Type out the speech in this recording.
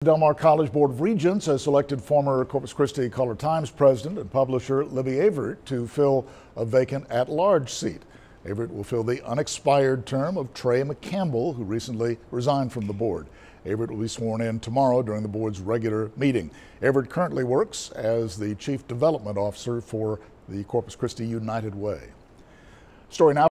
The Del Mar College Board of Regents has selected former Corpus Christi Caller-Times president and publisher Libby Averyt to fill a vacant at-large seat. Averyt will fill the unexpired term of Trey McCampbell, who recently resigned from the board. Averyt will be sworn in tomorrow during the board's regular meeting. Averyt currently works as the Chief Development Officer for the Corpus Christi United Way. Story now.